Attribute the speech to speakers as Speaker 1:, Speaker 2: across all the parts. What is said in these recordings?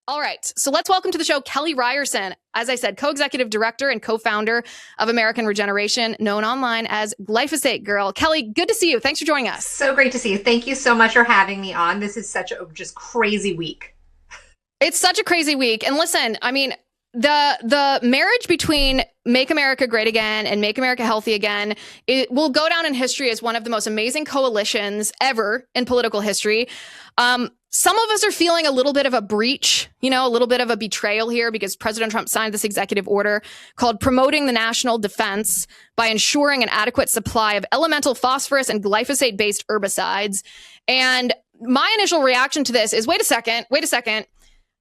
Speaker 1: All right, so let's welcome to the show Kelly Ryerson. As I said, co-executive director and co-founder of American Regeneration, known online as Glyphosate Girl. Kelly, good to see you. Thanks for joining us.
Speaker 2: So great to see you. Thank you so much for having me on. This is such a just crazy week.
Speaker 1: It's such a crazy week. And listen, I mean, the marriage between Make America Great Again and Make America Healthy Again, it will go down in history as one of the most amazing coalitions ever in political history. Some of us are feeling a little bit of a breach, a little bit of a betrayal here because President Trump signed this executive order called Promoting the National Defense by Ensuring an Adequate Supply of Elemental Phosphorus and Glyphosate-based Herbicides. And my initial reaction to this is, wait a second.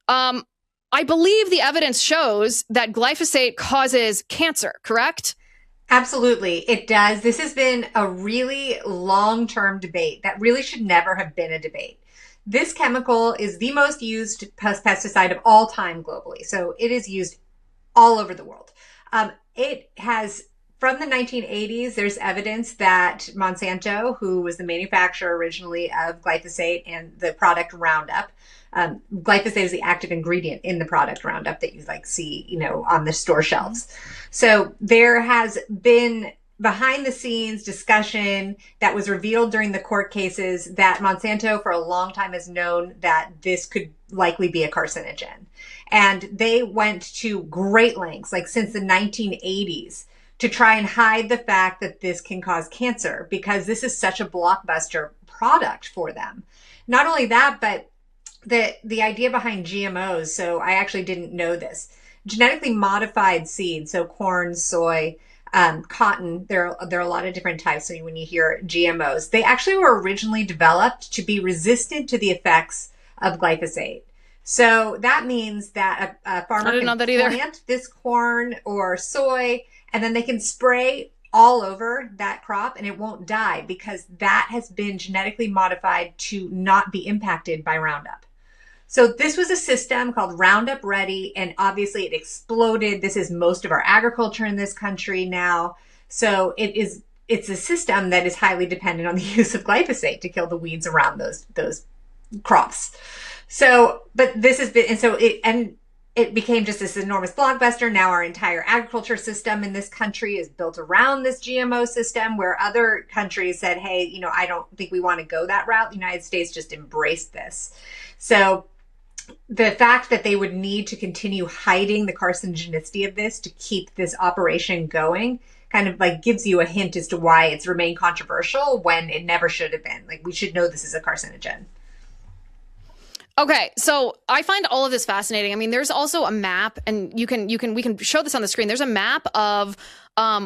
Speaker 1: I believe the evidence shows that glyphosate causes cancer, correct?
Speaker 2: Absolutely, it does. This has been a really long-term debate that really should never have been a debate. This chemical is the most used pesticide of all time globally. So it is used all over the world. It has, from the 1980s, there's evidence that Monsanto, who was the manufacturer originally of glyphosate and the product Roundup, glyphosate is the active ingredient in the product Roundup that you see, on the store shelves. So there has been behind the scenes discussion that was revealed during the court cases that Monsanto for a long time has known that this could likely be a carcinogen. And they went to great lengths, since the 1980s, to try and hide the fact that this can cause cancer because this is such a blockbuster product for them. Not only that, but the idea behind GMOs, so I actually didn't know this, genetically modified seeds, so corn, soy, cotton, there are a lot of different types. So when you hear GMOs, they actually were originally developed to be resistant to the effects of glyphosate. So that means that a farmer can plant this corn or soy, and then they can spray all over that crop and it won't die because that has been genetically modified to not be impacted by Roundup. So this was a system called Roundup Ready, and obviously it exploded. This is most of our agriculture in this country now. So it's a system that is highly dependent on the use of glyphosate to kill the weeds around those crops. So, but this has been, it became just this enormous blockbuster. Now our entire agriculture system in this country is built around this GMO system, where other countries said, hey, I don't think we want to go that route. The United States just embraced this. So the fact that they would need to continue hiding the carcinogenicity of this to keep this operation going kind of gives you a hint as to why it's remained controversial when it never should have been. We should know this is a carcinogen.
Speaker 1: Okay, so I find all of this fascinating. I mean, there's also a map, and we can show this on the screen. There's a map of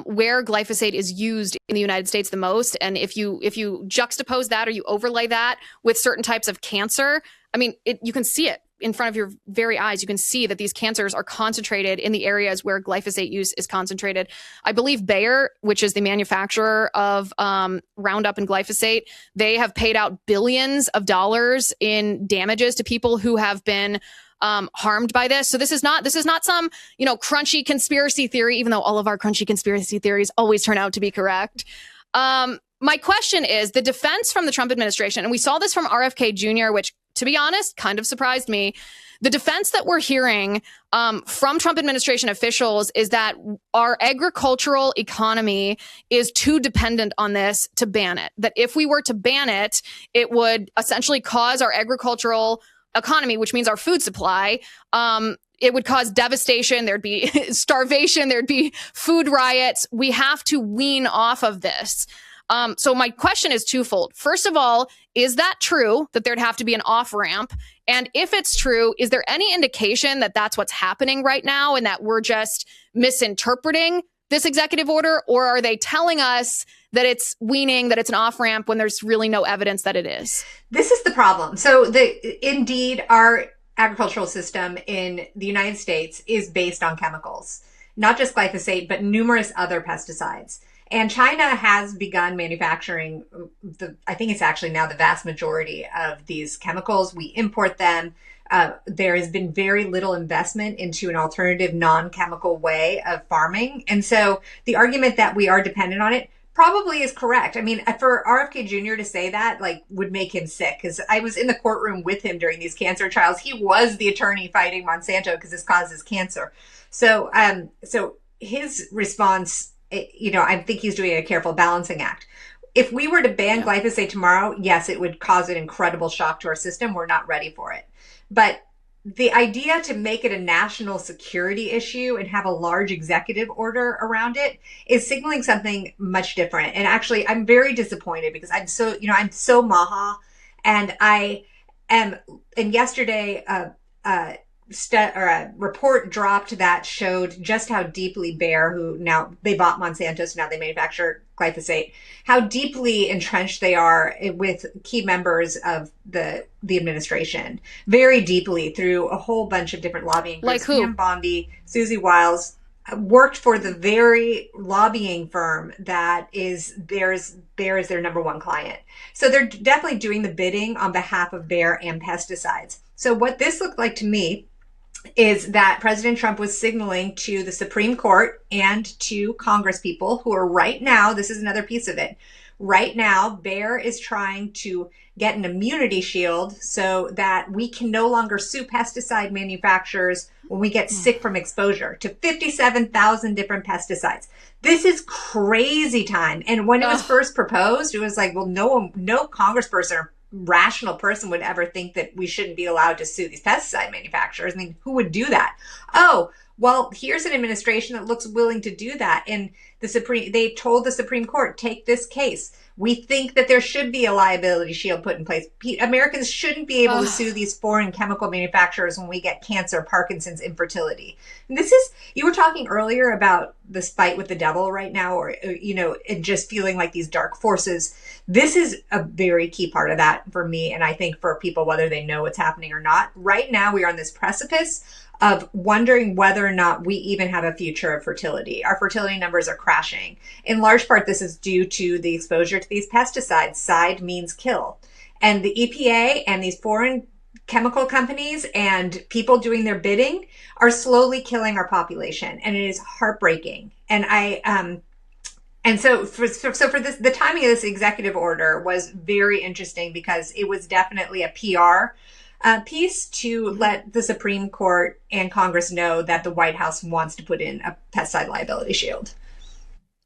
Speaker 1: where glyphosate is used in the United States the most, and if you juxtapose that or you overlay that with certain types of cancer, I mean, you can see it in front of your very eyes. You can see that these cancers are concentrated in the areas where glyphosate use is concentrated. I believe Bayer, which is the manufacturer of Roundup and glyphosate, they have paid out billions of dollars in damages to people who have been harmed by this. So this is not some, crunchy conspiracy theory, even though all of our crunchy conspiracy theories always turn out to be correct. My question is the defense from the Trump administration, and we saw this from RFK Jr., which, to be honest, kind of surprised me. The defense that we're hearing from Trump administration officials is that our agricultural economy is too dependent on this to ban it. That if we were to ban it, it would essentially cause our agricultural economy, which means our food supply, it would cause devastation. There'd be starvation. There'd be food riots. We have to wean off of this. So my question is twofold. First of all, is that true that there'd have to be an off-ramp? And if it's true, is there any indication that that's what's happening right now and that we're just misinterpreting this executive order? Or are they telling us that it's weaning, that it's an off-ramp when there's really no evidence that it is?
Speaker 2: This is the problem. So indeed, our agricultural system in the United States is based on chemicals, not just glyphosate, but numerous other pesticides. And China has begun manufacturing I think it's actually now the vast majority of these chemicals. We import them. There has been very little investment into an alternative non-chemical way of farming. And so the argument that we are dependent on it probably is correct. I mean, for RFK Jr. to say that, like, would make him sick, because I was in the courtroom with him during these cancer trials. He was the attorney fighting Monsanto because this causes cancer. So, so his response, I think he's doing a careful balancing act. If we were to ban glyphosate tomorrow, yes, it would cause an incredible shock to our system. We're not ready for it. But the idea to make it a national security issue and have a large executive order around it is signaling something much different. And actually, I'm very disappointed because I'm so MAHA, and yesterday, a report dropped that showed just how deeply Bayer, who now they bought Monsanto, so now they manufacture glyphosate, how deeply entrenched they are with key members of the administration, very deeply through a whole bunch of different lobbying groups.
Speaker 1: Like who?
Speaker 2: Pam Bondi, Susie Wiles worked for the very lobbying firm that is Bayer's their number one client. So they're definitely doing the bidding on behalf of Bayer and pesticides. So what this looked like to me is that President Trump was signaling to the Supreme Court and to Congress people who are right now, this is another piece of it, right now, Bayer is trying to get an immunity shield so that we can no longer sue pesticide manufacturers when we get sick from exposure to 57,000 different pesticides. This is crazy time. And when it was first proposed, it was like, well, no congressperson or rational person would ever think that we shouldn't be allowed to sue these pesticide manufacturers. I mean, who would do that? Oh, well, here's an administration that looks willing to do that. And they told the Supreme Court, take this case. We think that there should be a liability shield put in place. Americans shouldn't be able to sue these foreign chemical manufacturers when we get cancer, Parkinson's, infertility. And you were talking earlier about this fight with the devil right now, or, and just feeling like these dark forces. This is a very key part of that for me. And I think for people, whether they know what's happening or not, right now we are on this precipice of wondering whether or not we even have a future of fertility. Our fertility numbers are crashing. In large part, this is due to the exposure to these pesticides. Side means kill. And the EPA and these foreign chemical companies and people doing their bidding are slowly killing our population. And it is heartbreaking. And so for this, the timing of this executive order was very interesting because it was definitely a PR piece to let the Supreme Court and Congress know that the White House wants to put in a pesticide liability shield.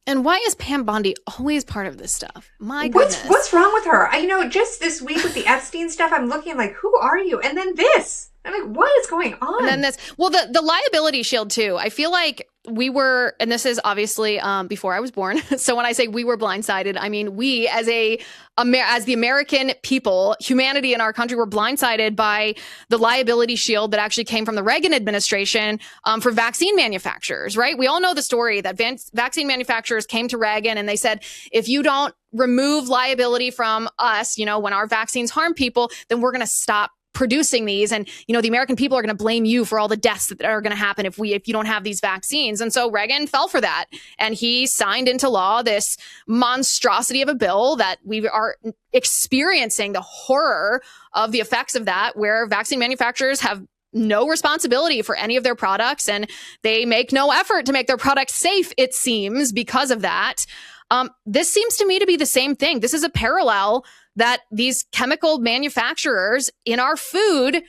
Speaker 1: And why is Pam Bondi always part of this stuff? My goodness.
Speaker 2: What's wrong with her? Just this week with the Epstein stuff, I'm looking like, who are you? And then this. I'm like, what is going on?
Speaker 1: And then this. Well, the liability shield, too. I feel like we were, and this is obviously before I was born. So when I say we were blindsided, I mean we as the American people, humanity in our country, were blindsided by the liability shield that actually came from the Reagan administration for vaccine manufacturers, right? We all know the story that vaccine manufacturers came to Reagan and they said, if you don't remove liability from us, when our vaccines harm people, then we're going to stop producing these, and the American people are going to blame you for all the deaths that are going to happen if you don't have these vaccines. And so Reagan fell for that, and he signed into law this monstrosity of a bill that we are experiencing the horror of the effects of that, where vaccine manufacturers have no responsibility for any of their products, and they make no effort to make their products safe, it seems, because of that. This seems to me to be the same thing. This is a parallel that these chemical manufacturers in our food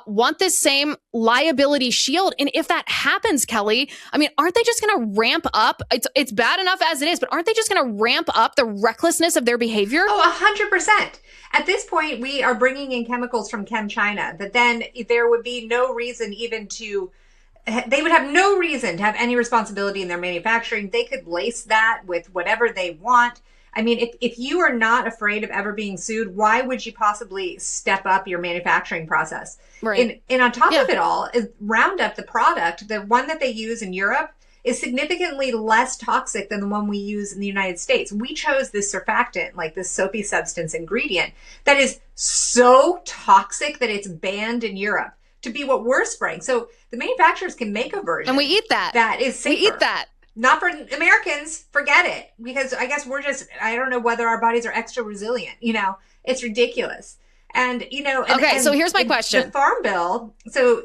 Speaker 1: want this same liability shield. And if that happens, Kelly, I mean, aren't they just going to ramp up? It's bad enough as it is, but aren't they just going to ramp up the recklessness of their behavior?
Speaker 2: Oh, 100%. At this point, we are bringing in chemicals from Chem China that then there would be no reason they would have no reason to have any responsibility in their manufacturing. They could lace that with whatever they want. I mean, if you are not afraid of ever being sued, why would you possibly step up your manufacturing process?
Speaker 1: Right.
Speaker 2: And on top of it all, Roundup, the product, the one that they use in Europe, is significantly less toxic than the one we use in the United States. We chose this surfactant, like this soapy substance ingredient, that is so toxic that it's banned in Europe to be what we're spraying. So the manufacturers can make a version.
Speaker 1: And we eat that.
Speaker 2: That is safer.
Speaker 1: We eat that.
Speaker 2: Not for Americans, forget it. Because I guess I don't know whether our bodies are extra resilient. It's ridiculous. And,
Speaker 1: so here's my question.
Speaker 2: The Farm Bill, so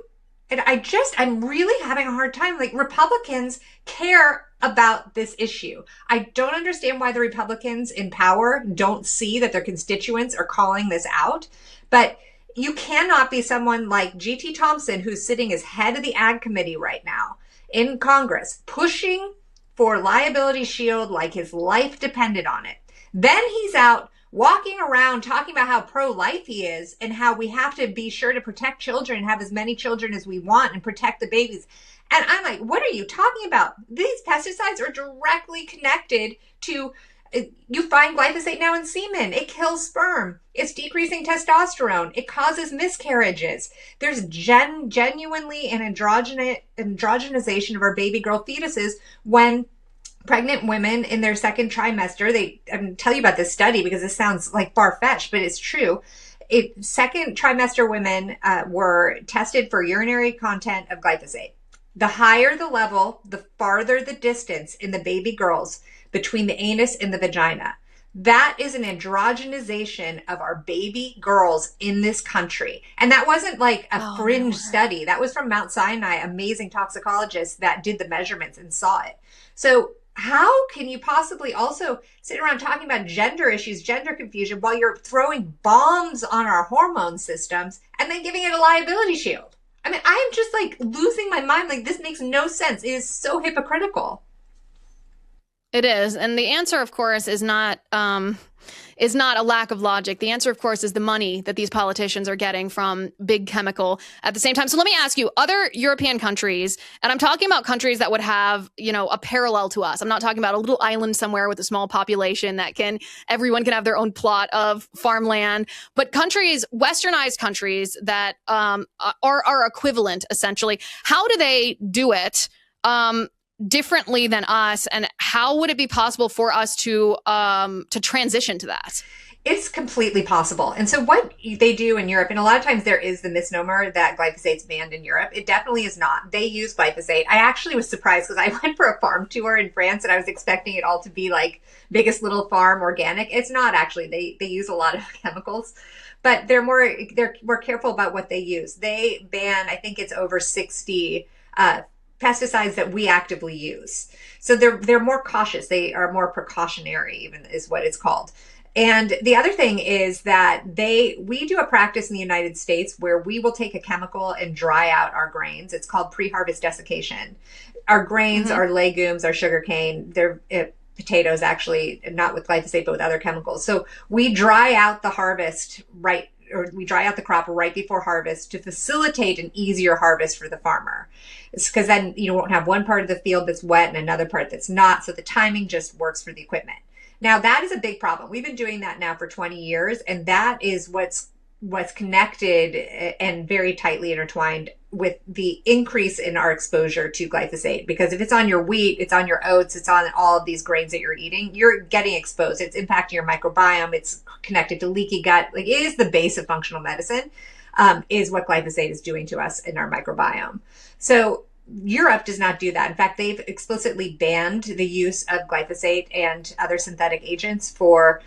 Speaker 2: And I'm really having a hard time. Like, Republicans care about this issue. I don't understand why the Republicans in power don't see that their constituents are calling this out. But you cannot be someone like G.T. Thompson, who's sitting as head of the Ag Committee right now in Congress, pushing for liability shield like his life depended on it. Then he's out walking around talking about how pro-life he is and how we have to be sure to protect children and have as many children as we want and protect the babies. And I'm like, what are you talking about? These pesticides are directly connected to, you find glyphosate now in semen. It kills sperm. It's decreasing testosterone. It causes miscarriages. There's genuinely an androgenization of our baby girl fetuses when pregnant women in their second trimester, I'm going to tell you about this study because this sounds like far-fetched, but it's true. Second trimester women were tested for urinary content of glyphosate. The higher the level, the farther the distance in the baby girls between the anus and the vagina. That is an androgenization of our baby girls in this country. And that wasn't like a fringe study. That was from Mount Sinai, amazing toxicologists that did the measurements and saw it. So how can you possibly also sit around talking about gender issues, gender confusion, while you're throwing bombs on our hormone systems and then giving it a liability shield? I mean, I am just like losing my mind. Like, this makes no sense. It is so hypocritical.
Speaker 1: It is. And the answer, of course, is not a lack of logic. The answer, of course, is the money that these politicians are getting from big chemical at the same time. So let me ask you, other European countries, and I'm talking about countries that would have, a parallel to us. I'm not talking about a little island somewhere with a small population that everyone can have their own plot of farmland, but countries, westernized countries that are equivalent, essentially. How do they do it? Differently than us, and how would it be possible for us to transition to that?
Speaker 2: It's completely possible. And so what they do in Europe, and a lot of times there is the misnomer that glyphosate's banned in Europe. It definitely is not. They use glyphosate. I actually was surprised because I went for a farm tour in France and I was expecting it all to be like biggest little farm organic. It's not actually. They use a lot of chemicals, but they're more careful about what they use. They ban, I think it's over 60 pesticides that we actively use. So they're more cautious. They are more precautionary, even is what it's called. And the other thing is that we do a practice in the United States where we will take a chemical and dry out our grains. It's called pre-harvest desiccation. Our grains, our legumes, our sugarcane, they're potatoes, actually, not with glyphosate, but with other chemicals. So we dry out the harvest we dry out the crop right before harvest to facilitate an easier harvest for the farmer. It's because then you won't have one part of the field that's wet and another part that's not. So the timing just works for the equipment. Now, that is a big problem. We've been doing that now for 20 years, and that is what's connected and very tightly intertwined with the increase in our exposure to glyphosate. Because if it's on your wheat, it's on your oats, it's on all of these grains that you're eating, you're getting exposed. It's impacting your microbiome. It's connected to leaky gut. Like, it is the base of functional medicine, is what glyphosate is doing to us in our microbiome. So Europe does not do that. In fact, they've explicitly banned the use of glyphosate and other synthetic agents for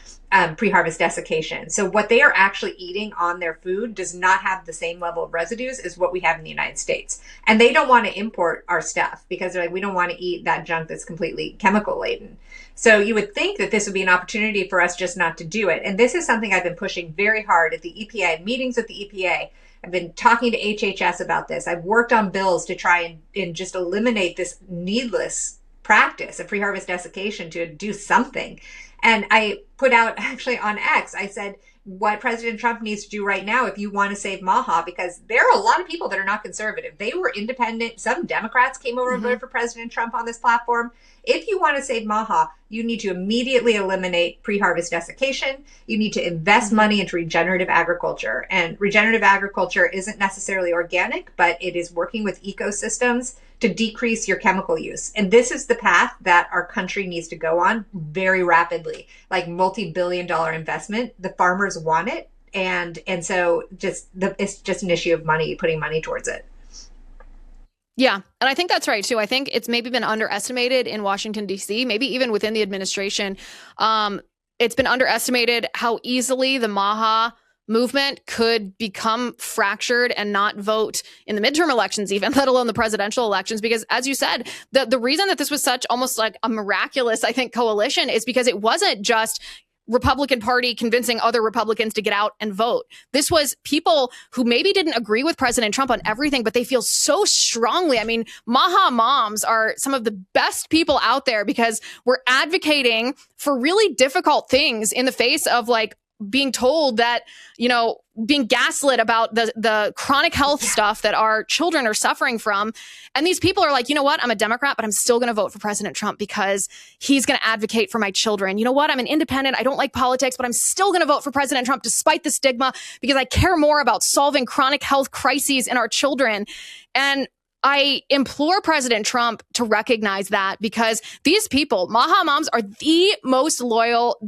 Speaker 2: pre-harvest desiccation. So what they are actually eating on their food does not have the same level of residues as what we have in the United States. And they don't want to import our stuff because they're like, we don't want to eat that junk that's completely chemical laden. So you would think that this would be an opportunity for us just not to do it. And this is something I've been pushing very hard at the EPA, meetings with the EPA. I've been talking to HHS about this. I've worked on bills to try and just eliminate this needless practice of pre-harvest desiccation to do something. And I put out actually on X, I said, what President Trump needs to do right now if you want to save MAHA, because there are a lot of people that are not conservative. They were independent. Some Democrats came over and voted for President Trump on this platform. If you want to save MAHA, you need to immediately eliminate pre-harvest desiccation. You need to invest money into regenerative agriculture. And regenerative agriculture isn't necessarily organic, but it is working with ecosystems to decrease your chemical use. And this is the path that our country needs to go on very rapidly, like multi-billion-dollar investment. The farmers want it. And so it's just an issue of money, putting money towards it.
Speaker 1: Yeah. And I think that's right, too. I think it's maybe been underestimated in Washington, D.C., maybe even within the administration. It's been underestimated how easily the MAHA movement could become fractured and not vote in the midterm elections, even, let alone the presidential elections. Because as you said, the reason that this was such almost like a miraculous, I think, coalition is because it wasn't just Republican Party convincing other Republicans to get out and vote. This was people who maybe didn't agree with President Trump on everything, but they feel so strongly. I mean, MAHA moms are some of the best people out there because we're advocating for really difficult things in the face of like being told that, you know, being gaslit about the chronic health stuff that our children are suffering from. And these people are like, you know what? I'm a Democrat, but I'm still going to vote for President Trump because he's going to advocate for my children. You know what? I'm an independent. I don't like politics, but I'm still going to vote for President Trump despite the stigma because I care more about solving chronic health crises in our children. And I implore President Trump to recognize that because these people, MAHA moms, are the most loyal,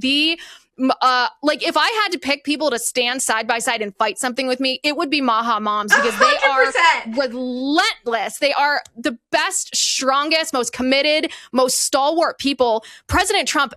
Speaker 1: like if I had to pick people to stand side by side and fight something with me, it would be MAHA moms because 100%. They are relentless. They are the best, strongest, most committed, most stalwart people. President Trump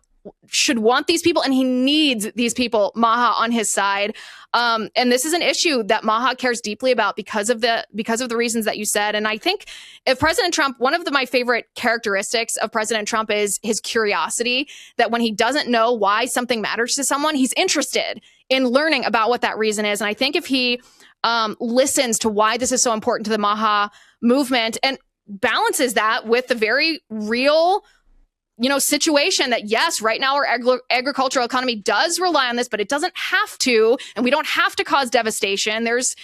Speaker 1: should want these people and he needs these people, MAHA, on his side. And this is an issue that MAHA cares deeply about because of the reasons that you said. And I think if President Trump, one of my favorite characteristics of President Trump is his curiosity, that when he doesn't know why something matters to someone, he's interested in learning about what that reason is. And I think if he listens to why this is so important to the MAHA movement and balances that with the very real situation that, yes, right now our agricultural economy does rely on this, but it doesn't have to, and we don't have to cause devastation. There's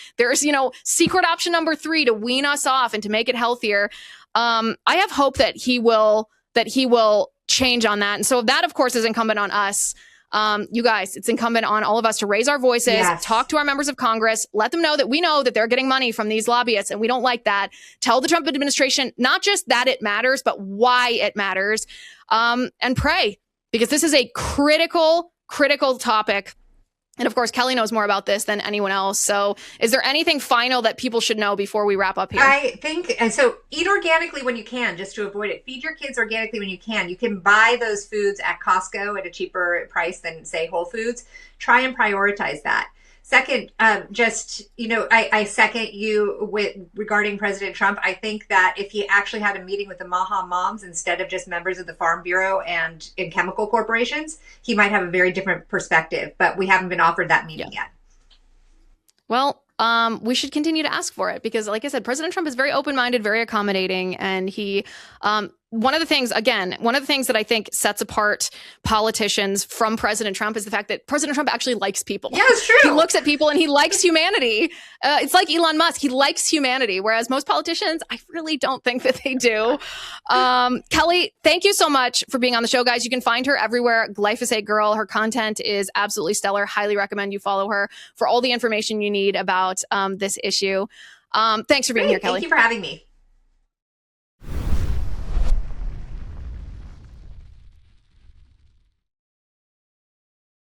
Speaker 1: secret option number 3 to wean us off and to make it healthier. I have hope that he will change on that. And so that, of course, is incumbent on us. You guys, it's incumbent on all of us to raise our voices, talk to our members of Congress, let them know that we know that they're getting money from these lobbyists and we don't like that. Tell the Trump administration not just that it matters, but why it matters. And pray, because this is a critical topic. And of course, Kelly knows more about this than anyone else. So is there anything final that people should know before we wrap up here?
Speaker 2: I think, so eat organically when you can, just to avoid it. Feed your kids organically when you can. You can buy those foods at Costco at a cheaper price than, say, Whole Foods. Try and prioritize that. Second, I second you regarding President Trump. I think that if he actually had a meeting with the MAHA moms instead of just members of the Farm Bureau and in chemical corporations, he might have a very different perspective. But we haven't been offered that meeting yet.
Speaker 1: Well, we should continue to ask for it because, like I said, President Trump is very open-minded, very accommodating, and he one of the things that I think sets apart politicians from President Trump is the fact that President Trump actually likes people.
Speaker 2: Yeah, it's true.
Speaker 1: He looks at people and he likes humanity. It's like Elon Musk. He likes humanity, whereas most politicians, I really don't think that they do. Kelly, thank you so much for being on the show, guys. You can find her everywhere. Glyphosate Girl. Her content is absolutely stellar. Highly recommend you follow her for all the information you need about this issue. Thanks for being here, Kelly.
Speaker 2: Thank you for having me.